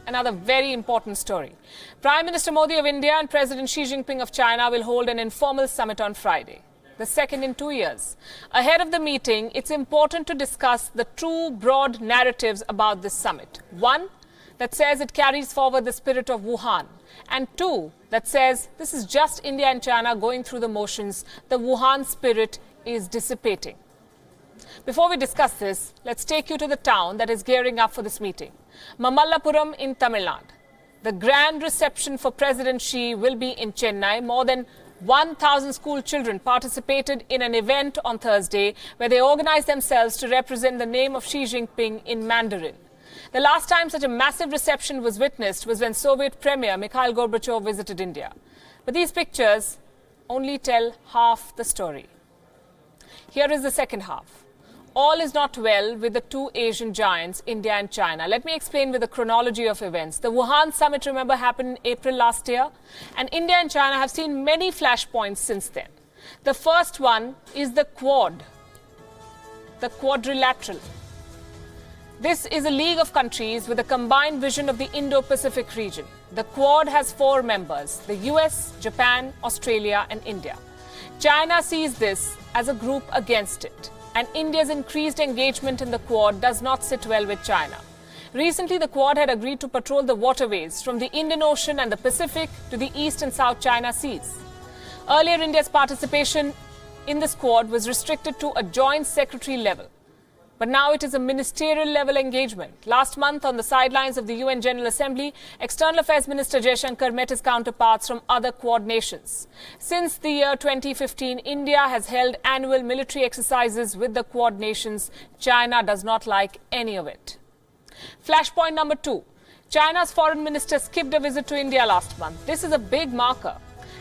another very important story. Prime Minister Modi of India and President Xi Jinping of China will hold an informal summit on Friday, the second in 2 years. Ahead of the meeting, it's important to discuss the two broad narratives about this summit. One, that says it carries forward the spirit of Wuhan. And two, that says this is just India and China going through the motions. The Wuhan spirit is dissipating. Before we discuss this, let's take you to the town that is gearing up for this meeting, Mamallapuram in Tamil Nadu. The grand reception for President Xi will be in Chennai. More than 1,000 school children participated in an event on Thursday where they organized themselves to represent the name of Xi Jinping in Mandarin. The last time such a massive reception was witnessed was when Soviet Premier Mikhail Gorbachev visited India. But these pictures only tell half the story. Here is the second half. All is not well with the two Asian giants, India and China. Let me explain with the chronology of events. The Wuhan summit, remember, happened in April last year. And India and China have seen many flashpoints since then. The first one is the Quad, the Quadrilateral. This is a league of countries with a combined vision of the Indo-Pacific region. The Quad has 4 members, the US, Japan, Australia and India. China sees this as a group against it. And India's increased engagement in the Quad does not sit well with China. Recently, the Quad had agreed to patrol the waterways from the Indian Ocean and the Pacific to the East and South China Seas. Earlier, India's participation in this Quad was restricted to a joint secretary level. But now it is a ministerial level engagement. Last month, on the sidelines of the UN General Assembly, External Affairs Minister Jaishankar met his counterparts from other Quad nations. Since the year 2015, India has held annual military exercises with the Quad nations. China does not like any of it. Flashpoint number 2. China's foreign minister skipped a visit to India last month. This is a big marker.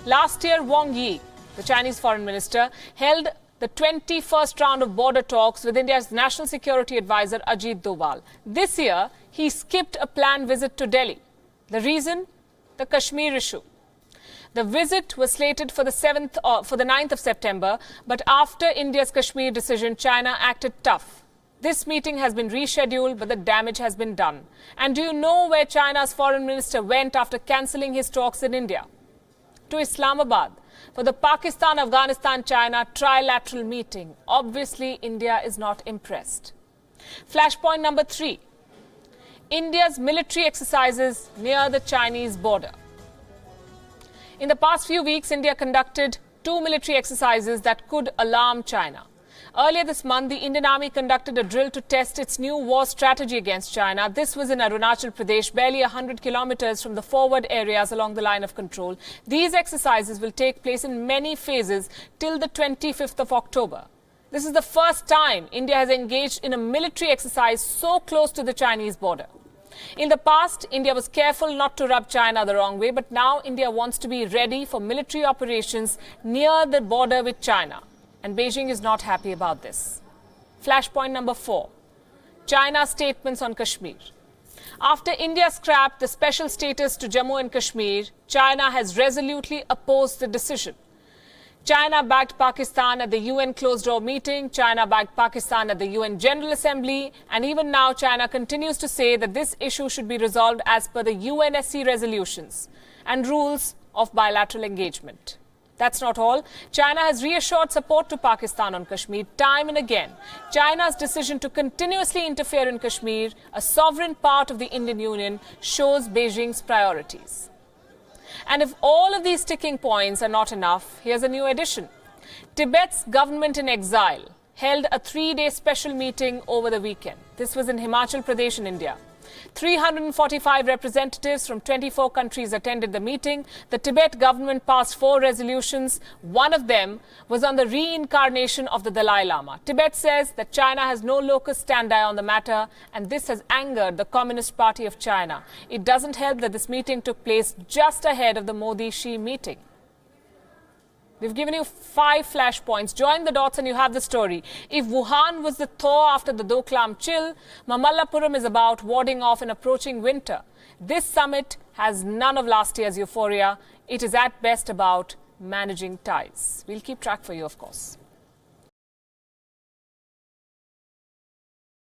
Last year, Wang Yi, the Chinese foreign minister, held the 21st round of border talks with India's National Security Advisor Ajit Doval. This year, he skipped a planned visit to Delhi. The reason? The Kashmir issue. The visit was slated for the 9th of September, but after India's Kashmir decision, China acted tough. This meeting has been rescheduled, but the damage has been done. And do you know where China's foreign minister went after cancelling his talks in India? To Islamabad for the Pakistan-Afghanistan-China trilateral meeting. Obviously, India is not impressed. Flashpoint number 3. India's military exercises near the Chinese border. In the past few weeks, India conducted 2 military exercises that could alarm China. Earlier this month, the Indian Army conducted a drill to test its new war strategy against China. This was in Arunachal Pradesh, barely 100 kilometers from the forward areas along the line of control. These exercises will take place in many phases till the 25th of October. This is the first time India has engaged in a military exercise so close to the Chinese border. In the past, India was careful not to rub China the wrong way, but now India wants to be ready for military operations near the border with China. And Beijing is not happy about this. Flashpoint number 4. China's statements on Kashmir. After India scrapped the special status to Jammu and Kashmir, China has resolutely opposed the decision. China backed Pakistan at the UN closed-door meeting. China backed Pakistan at the UN General Assembly. And even now, China continues to say that this issue should be resolved as per the UNSC resolutions and rules of bilateral engagement. That's not all. China has reassured support to Pakistan on Kashmir time and again. China's decision to continuously interfere in Kashmir, a sovereign part of the Indian Union, shows Beijing's priorities. And if all of these sticking points are not enough, here's a new addition. Tibet's government in exile held a 3-day special meeting over the weekend. This was in Himachal Pradesh in India. 345 representatives from 24 countries attended the meeting. The Tibet government passed 4 resolutions. One of them was on the reincarnation of the Dalai Lama. Tibet says that China has no locus standi on the matter, and this has angered the Communist Party of China. It doesn't help that this meeting took place just ahead of the Modi-Xi meeting. We've given you 5 flashpoints. Join the dots and you have the story. If Wuhan was the thaw after the Doklam chill, Mamallapuram is about warding off an approaching winter. This summit has none of last year's euphoria. It is at best about managing ties. We'll keep track for you, of course.